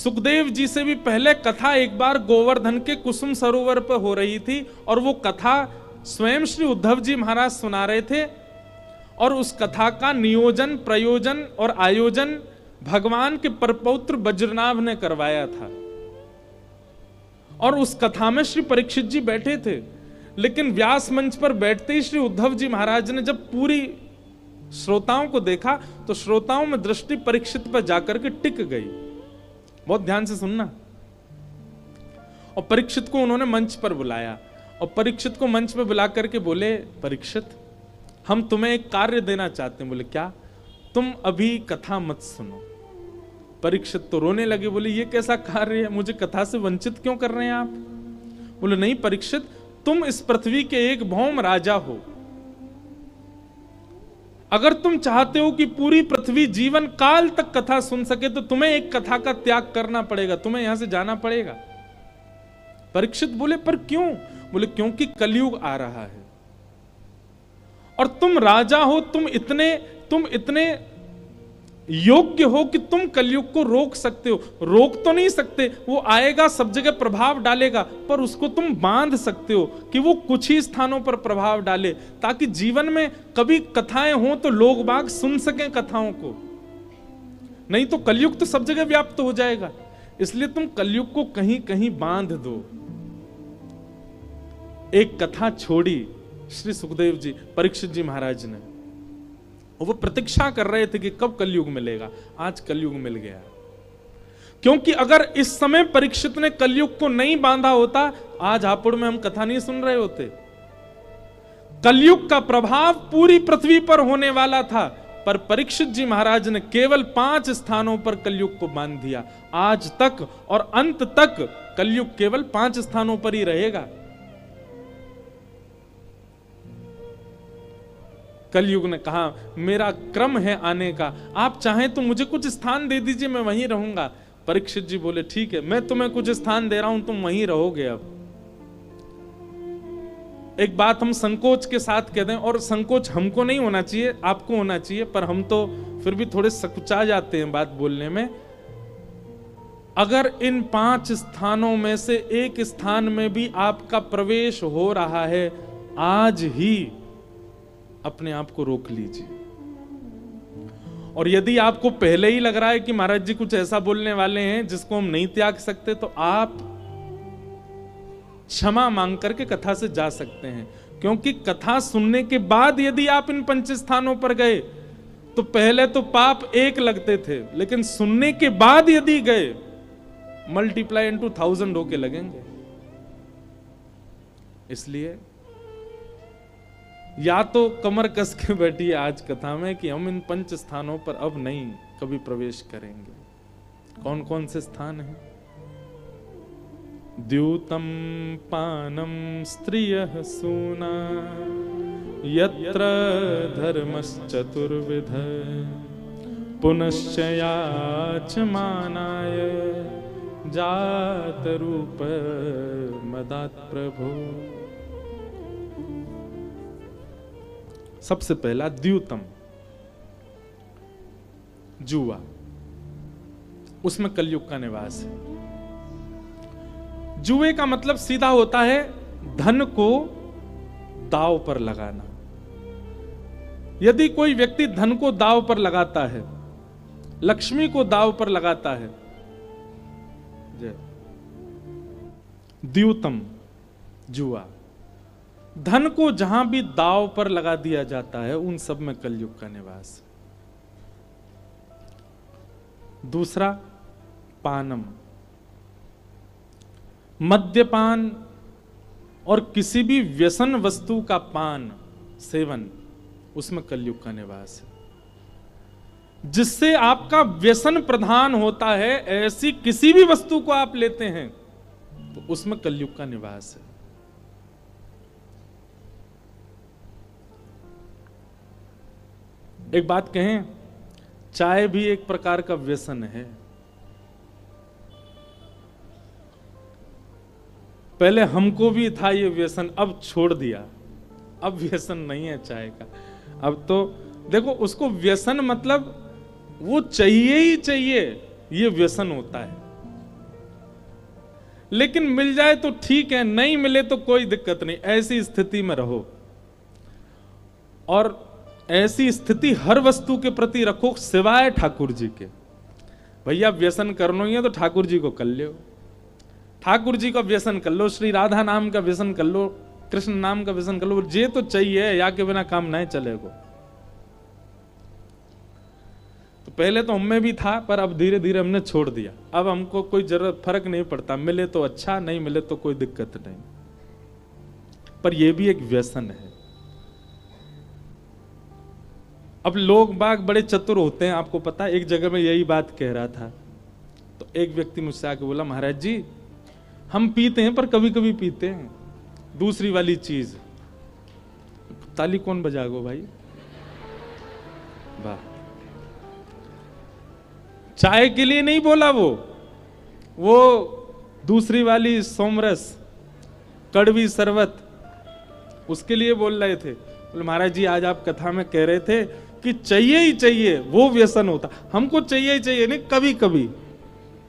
सुखदेव जी से भी पहले कथा एक बार गोवर्धन के कुसुम सरोवर पर हो रही थी और वो कथा स्वयं श्री उद्धव जी महाराज सुना रहे थे और उस कथा का नियोजन, प्रयोजन और आयोजन भगवान के परपौत्र वज्रनाभ ने करवाया था। और उस कथा में श्री परीक्षित जी बैठे थे, लेकिन व्यास मंच पर बैठते ही श्री उद्धव जी महाराज ने जब पूरी श्रोताओं को देखा तो श्रोताओं में दृष्टि परीक्षित पर जाकर के टिक गई। बहुत ध्यान से सुनना। और परीक्षित को उन्होंने मंच पर बुलाया और परीक्षित को मंच पर बुला करके बोले, परीक्षित हम तुम्हें एक कार्य देना चाहते हैं। बोले क्या? तुम अभी कथा मत सुनो। परीक्षित तो रोने लगे, बोले ये कैसा कार्य है, मुझे कथा से वंचित क्यों कर रहे हैं आप? बोले नहीं परीक्षित, तुम इस पृथ्वी के एक भौम राजा हो। अगर तुम चाहते हो कि पूरी पृथ्वी जीवन काल तक कथा सुन सके तो तुम्हें एक कथा का त्याग करना पड़ेगा, तुम्हें यहां से जाना पड़ेगा। परीक्षित बोले पर क्यों? बोले क्योंकि कलयुग आ रहा है और तुम राजा हो, तुम इतने योग्य हो कि तुम कलयुग को रोक सकते हो। रोक तो नहीं सकते, वो आएगा सब जगह प्रभाव डालेगा, पर उसको तुम बांध सकते हो कि वो कुछ ही स्थानों पर प्रभाव डाले, ताकि जीवन में कभी कथाएं हो तो लोग बाग सुन सकें कथाओं को। नहीं तो कलयुग तो सब जगह व्याप्त हो जाएगा, इसलिए तुम कलयुग को कहीं कहीं बांध दो। एक कथा छोड़ी श्री सुखदेव जी, परीक्षित जी महाराज ने, वो प्रतीक्षा कर रहे थे कि कब कलयुग मिलेगा। आज कलयुग मिल गया, क्योंकि अगर इस समय परीक्षित ने कलयुग को नहीं बांधा होता, आज हापुड़ में हम कथा नहीं सुन रहे होते। कलयुग का प्रभाव पूरी पृथ्वी पर होने वाला था, पर परीक्षित जी महाराज ने केवल 5 स्थानों पर कलयुग को बांध दिया। आज तक और अंत तक कलयुग केवल 5 स्थानों पर ही रहेगा। कलयुग ने कहा मेरा क्रम है आने का, आप चाहें तो मुझे कुछ स्थान दे दीजिए, मैं वहीं रहूंगा। परीक्षित जी बोले ठीक है, मैं तुम्हें कुछ स्थान दे रहा हूं, तुम वहीं रहोगे। अब एक बात हम संकोच के साथ कह दें, और संकोच हमको नहीं होना चाहिए, आपको होना चाहिए, पर हम तो फिर भी थोड़े सकुचा जाते हैं बात बोलने में। अगर इन 5 स्थानों में से एक स्थान में भी आपका प्रवेश हो रहा है, आज ही अपने आप को रोक लीजिए। और यदि आपको पहले ही लग रहा है कि महाराज जी कुछ ऐसा बोलने वाले हैं जिसको हम नहीं त्याग सकते, तो आप क्षमा मांग करके कथा से जा सकते हैं। क्योंकि कथा सुनने के बाद यदि आप इन 5 स्थानों पर गए तो पहले तो पाप 1 लगते थे, लेकिन सुनने के बाद यदि गए मल्टीप्लाई इनटू 1000 होके लगेंगे। इसलिए या तो कमर कस के बैठिए आज कथा में कि हम इन 5 स्थानों पर अब नहीं कभी प्रवेश करेंगे। कौन कौन से स्थान हैं? द्यूतम पानम स्त्रियः सूना यत्र धर्मश्चतुर्विध पुनश्च याचमानाय जात रूप मदात् प्रभो। सबसे पहला द्यूतम, जुआ, उसमें कलयुग का निवास है। जुए का मतलब सीधा होता है धन को दांव पर लगाना। यदि कोई व्यक्ति धन को दांव पर लगाता है, लक्ष्मी को दांव पर लगाता है, द्यूतम जुआ, धन को जहां भी दांव पर लगा दिया जाता है उन सब में कलयुग का निवास। दूसरा पानम, मद्यपान और किसी भी व्यसन वस्तु का पान सेवन, उसमें कलयुग का निवास है। जिससे आपका व्यसन प्रधान होता है, ऐसी किसी भी वस्तु को आप लेते हैं तो उसमें कलयुग का निवास है। एक बात कहें, चाय भी एक प्रकार का व्यसन है। पहले हमको भी था ये व्यसन, अब छोड़ दिया। अब व्यसन नहीं है चाय का। अब तो देखो, उसको व्यसन मतलब वो चाहिए ही चाहिए, ये व्यसन होता है। लेकिन मिल जाए तो ठीक है, नहीं मिले तो कोई दिक्कत नहीं, ऐसी स्थिति में रहो। और ऐसी स्थिति हर वस्तु के प्रति रखो सिवाय ठाकुर जी के। भैया व्यसन करना ही है तो ठाकुर जी को कर लो, ठाकुर जी का व्यसन कर लो, श्री राधा नाम का व्यसन कर लो, कृष्ण नाम का व्यसन कर लो, ये तो चाहिए, या के बिना काम नहीं चलेगा। तो पहले तो हमें भी था, पर अब धीरे धीरे हमने छोड़ दिया। अब हमको कोई जरूरत फर्क नहीं पड़ता, मिले तो अच्छा, नहीं मिले तो कोई दिक्कत नहीं। पर यह भी एक व्यसन है। अब लोग बाग बड़े चतुर होते हैं, आपको पता है। एक जगह में यही बात कह रहा था, तो एक व्यक्ति मुझसे आके बोला, महाराज जी हम पीते हैं पर कभी कभी पीते हैं दूसरी वाली चीज। ताली कौन बजागो भाई, वाह। चाय के लिए नहीं बोला, वो दूसरी वाली सोमरस, कड़वी शरबत, उसके लिए बोल रहे थे। बोले महाराज जी आज आप कथा में कह रहे थे कि चाहिए ही चाहिए, वो व्यसन होता। हमको चाहिए ही चाहिए नहीं, कभी कभी,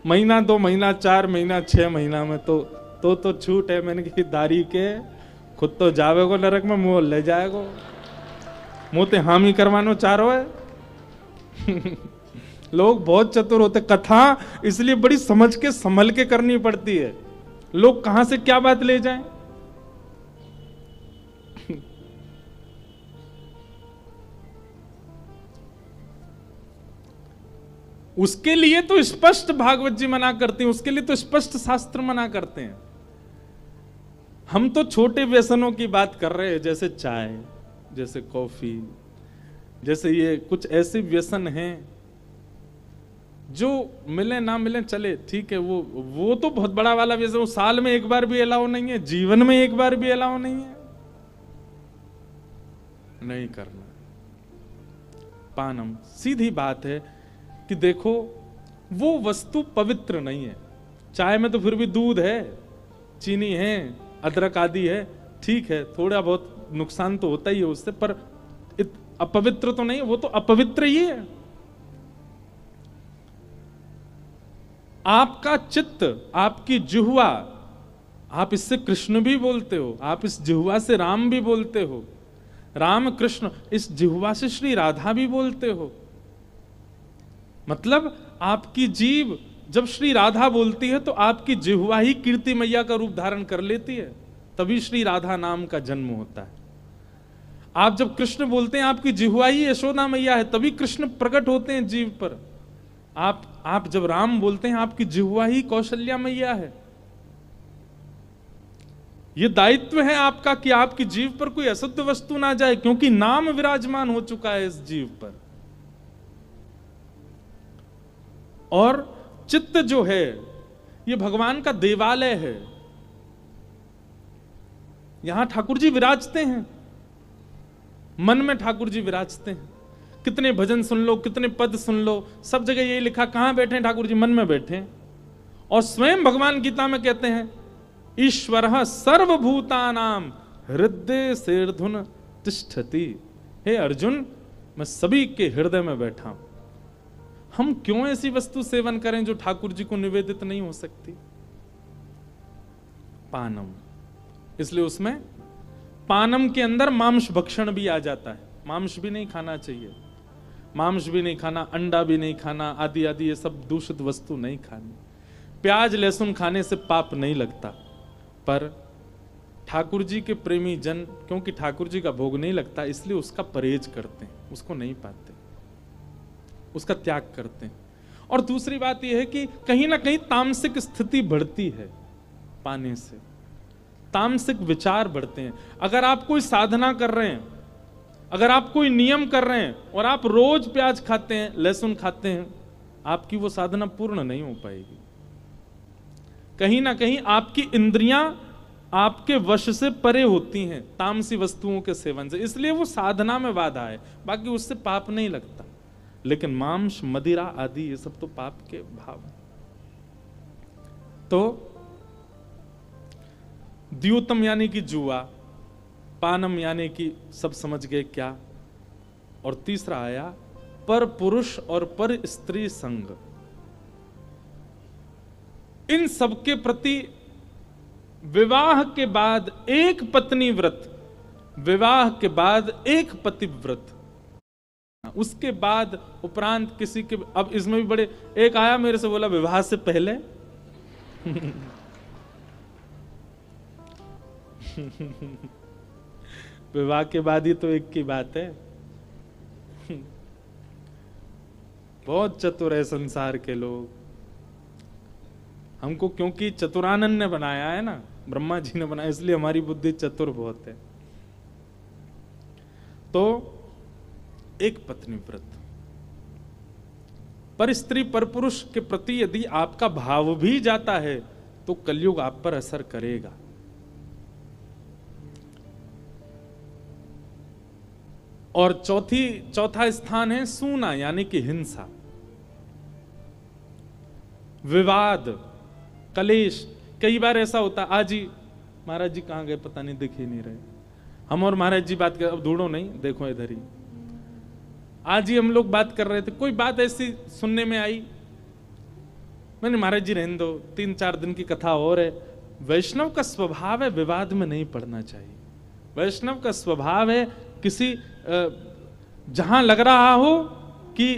महीना 2 महीना 4 महीना 6 महीना में तो छूट है। मैंने कही दारी के खुद तो जावेगो नरक में, मुंह ले जाएगो, मुंह ते हामी करवानो चारो है। लोग बहुत चतुर होते। कथा इसलिए बड़ी समझ के संभल के करनी पड़ती है, लोग कहां से क्या बात ले जाएं। उसके लिए तो स्पष्ट भागवत जी मना करते हैं, उसके लिए तो स्पष्ट शास्त्र मना करते हैं। हम तो छोटे व्यसनों की बात कर रहे हैं, जैसे चाय, जैसे कॉफी, जैसे ये कुछ ऐसे व्यसन हैं जो मिले ना मिले चले, ठीक है। वो तो बहुत बड़ा वाला व्यसन, वो साल में एक बार भी अलाउ नहीं है, जीवन में एक बार भी अलाउ नहीं है, नहीं करना। पानम, सीधी बात है कि देखो वो वस्तु पवित्र नहीं है। चाय में तो फिर भी दूध है, चीनी है, अदरक आदि है, ठीक है, थोड़ा बहुत नुकसान तो होता ही है उससे, पर अपवित्र तो नहीं है, वो तो अपवित्र ही है। आपका चित्त, आपकी जिह्वा, आप इससे कृष्ण भी बोलते हो, आप इस जिह्वा से राम भी बोलते हो, राम कृष्ण, इस जिह्वा से श्री राधा भी बोलते हो। मतलब आपकी जीभ जब श्री राधा बोलती है तो आपकी जिह्वा ही कीर्ति मैया का रूप धारण कर लेती है, तभी श्री राधा नाम का जन्म होता है। आप जब कृष्ण बोलते हैं आपकी जिह्वा ही यशोदा मैया है, तभी कृष्ण प्रकट होते हैं जीव पर। आप जब राम बोलते हैं आपकी जिह्वा ही कौशल्या मैया है। यह दायित्व है आपका कि आपकी जीव पर कोई अशुद्ध वस्तु ना जाए, क्योंकि नाम विराजमान हो चुका है इस जीव पर। और चित्त जो है यह भगवान का देवालय है, यहां ठाकुर जी विराजते हैं, मन में ठाकुर जी विराजते हैं। कितने भजन सुन लो, कितने पद सुन लो, सब जगह यही लिखा, कहां बैठे हैं ठाकुर जी? मन में बैठे हैं। और स्वयं भगवान गीता में कहते हैं, ईश्वरः सर्वभूतानां हृदय सेर्धुन तिष्ठति। हे अर्जुन, मैं सभी के हृदय में बैठा हूं। हम क्यों ऐसी वस्तु सेवन करें जो ठाकुर जी को निवेदित नहीं हो सकती? पानम, इसलिए उसमें पानम के अंदर मांस भक्षण भी आ जाता है। मांस भी नहीं खाना चाहिए, मांस भी नहीं खाना, अंडा भी नहीं खाना, आदि आदि ये सब दूषित वस्तु नहीं खानी। प्याज लहसुन खाने से पाप नहीं लगता, पर ठाकुर जी के प्रेमी जन, क्योंकि ठाकुर जी का भोग नहीं लगता इसलिए उसका परहेज करते हैं, उसको नहीं पाते, उसका त्याग करते हैं। और दूसरी बात यह है कि कहीं ना कहीं तामसिक स्थिति बढ़ती है पाने से, तामसिक विचार बढ़ते हैं। अगर आप कोई साधना कर रहे हैं, अगर आप कोई नियम कर रहे हैं और आप रोज प्याज खाते हैं, लहसुन खाते हैं, आपकी वो साधना पूर्ण नहीं हो पाएगी। कहीं ना कहीं आपकी इंद्रियां आपके वश से परे होती हैं तामसी वस्तुओं के सेवन से, इसलिए वो साधना में बाधा है। बाकी उससे पाप नहीं लगता, लेकिन मांस मदिरा आदि ये सब तो पाप के भाव हैं। तो द्यूतम यानी कि जुआ, पानम यानी कि सब समझ गए क्या, और तीसरा आया पर पुरुष और पर स्त्री संग। इन सबके प्रति विवाह के बाद एक पत्नी व्रत, विवाह के बाद एक पति व्रत, उसके बाद उपरांत किसी के। अब इसमें भी बड़े, एक आया मेरे से बोला विवाह से पहले विवाह के बाद ही तो एक की बात है। बहुत चतुर है संसार के लोग। हमको क्योंकि चतुरानंद ने बनाया है ना, ब्रह्मा जी ने बनाया, इसलिए हमारी बुद्धि चतुर बहुत है। तो एक पत्नी व्रत, पर स्त्री पर पुरुष के प्रति यदि आपका भाव भी जाता है तो कलयुग आप पर असर करेगा। और चौथा स्थान है सूना, यानी कि हिंसा, विवाद, कलेश। कई बार ऐसा होता, आज ही महाराज जी कहां गए पता नहीं, दिख ही नहीं रहे। हम और महाराज जी बात कर, अब ढूंढो नहीं, देखो इधर ही। आज ही हम लोग बात कर रहे थे, कोई बात ऐसी सुनने में आई, मैंने महाराज जी रहने दो, 3-4 दिन की कथा और है। वैष्णव का स्वभाव है विवाद में नहीं पड़ना चाहिए। वैष्णव का स्वभाव है किसी जहां लग रहा हो कि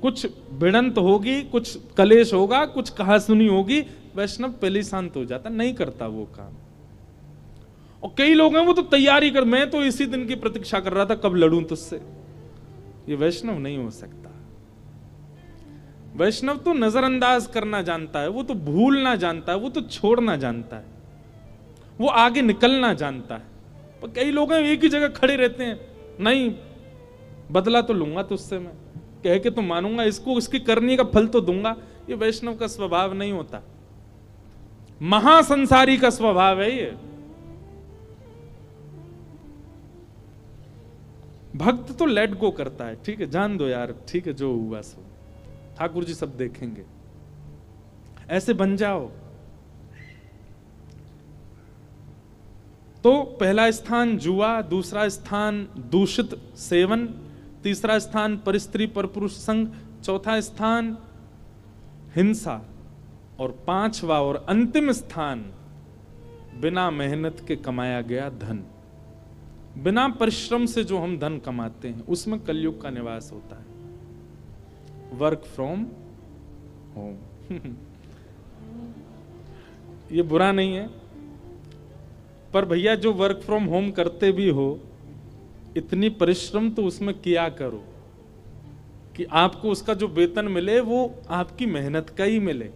कुछ भिड़ंत होगी, कुछ कलेश होगा, कुछ कहासुनी होगी, वैष्णव पहले ही शांत हो जाता, नहीं करता वो काम। और कई लोग हैं वो तो तैयारी कर, मैं तो इसी दिन की प्रतीक्षा कर रहा था कब लड़ूं तुझसे। ये वैष्णव नहीं हो सकता। वैष्णव तो नजरअंदाज करना जानता है, वो तो भूलना जानता है, वो तो छोड़ना जानता है, वो आगे निकलना जानता है। पर कई लोग हैं एक ही जगह खड़े रहते हैं, नहीं बदला तो लूंगा तुझसे, मैं कह के तो मानूंगा, इसको इसकी करने का फल तो दूंगा। ये वैष्णव का स्वभाव नहीं होता, महासंसारी का स्वभाव है ये। भक्त तो लेट गो करता है, ठीक है जान दो यार, ठीक है जो हुआ सो, ठाकुर जी सब देखेंगे, ऐसे बन जाओ। तो पहला स्थान जुआ, दूसरा स्थान दूषित सेवन, तीसरा स्थान परस्त्री पर पुरुष संग, चौथा स्थान हिंसा, और पांचवा और अंतिम स्थान बिना मेहनत के कमाया गया धन। बिना परिश्रम से जो हम धन कमाते हैं उसमें कलयुग का निवास होता है। वर्क फ्रॉम होम ये बुरा नहीं है, पर भैया जो वर्क फ्रॉम होम करते भी हो, इतनी परिश्रम तो उसमें किया करो कि आपको उसका जो वेतन मिले वो आपकी मेहनत का ही मिले।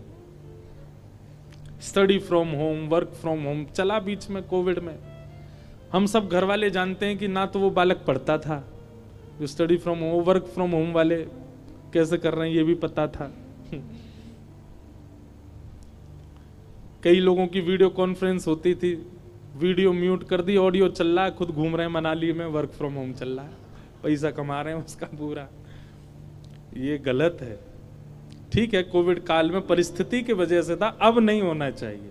Study from home, work from home चला बीच में कोविड में, हम सब घर वाले जानते हैं कि ना तो वो बालक पढ़ता था, जो study from home work from home वाले कैसे कर रहे हैं ये भी पता था। कई लोगों की वीडियो कॉन्फ्रेंस होती थी, वीडियो म्यूट कर दी, ऑडियो चल रहा है, खुद घूम रहे हैं मनाली में, वर्क फ्रॉम होम चल रहा है, पैसा कमा रहे हैं उसका पूरा। ये गलत है। ठीक है कोविड काल में परिस्थिति की वजह से था, अब नहीं होना चाहिए।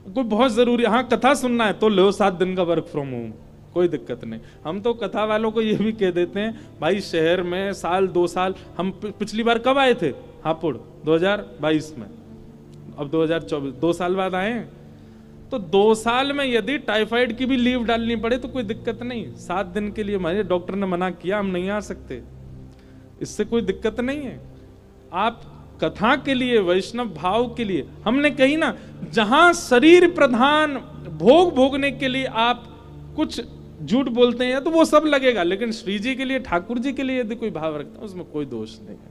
कोई बहुत जरूरी, हाँ कथा सुनना है तो लो 7 दिन का वर्क फ्रॉम होम, कोई दिक्कत नहीं। हम तो कथा वालों को ये भी कह देते हैं भाई शहर में साल 2 साल, हम पिछली बार कब आए थे हापुड़ 2022 में, अब 2024 2 साल बाद आए हैं, तो 2 साल में यदि टाइफाइड की भी लीव डालनी पड़े तो कोई दिक्कत नहीं। 7 दिन के लिए हमारे डॉक्टर ने मना किया, हम नहीं आ सकते, इससे कोई दिक्कत नहीं है। आप कथा के लिए, वैष्णव भाव के लिए, हमने कही ना जहां शरीर प्रधान भोग भोगने के लिए आप कुछ झूठ बोलते हैं तो वो सब लगेगा, लेकिन श्री जी के लिए, ठाकुर जी के लिए यदि कोई भाव रखता है उसमें कोई दोष नहीं है।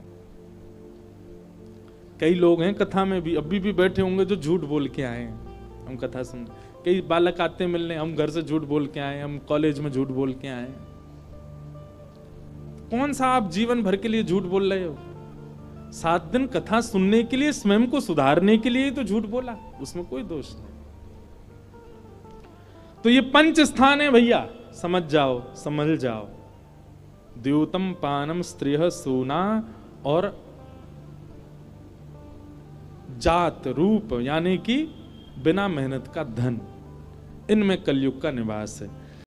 कई लोग हैं कथा में भी अभी भी बैठे होंगे जो झूठ बोल के आए हैं, हम कथा सुन, कई बालक आते मिलने, हम घर से झूठ बोल के आए, हम कॉलेज में झूठ बोल के आए। कौन सा आप जीवन भर के लिए झूठ बोल रहे हो? 7 दिन कथा सुनने के लिए, स्वयं को सुधारने के लिए तो झूठ बोला, उसमें कोई दोष नहीं। तो ये 5 स्थान है भैया, समझ जाओ, समझ जाओ। द्यूतम पानम स्त्रिय सूना और जात रूप, यानी कि बिना मेहनत का धन, इनमें कलयुग का निवास है।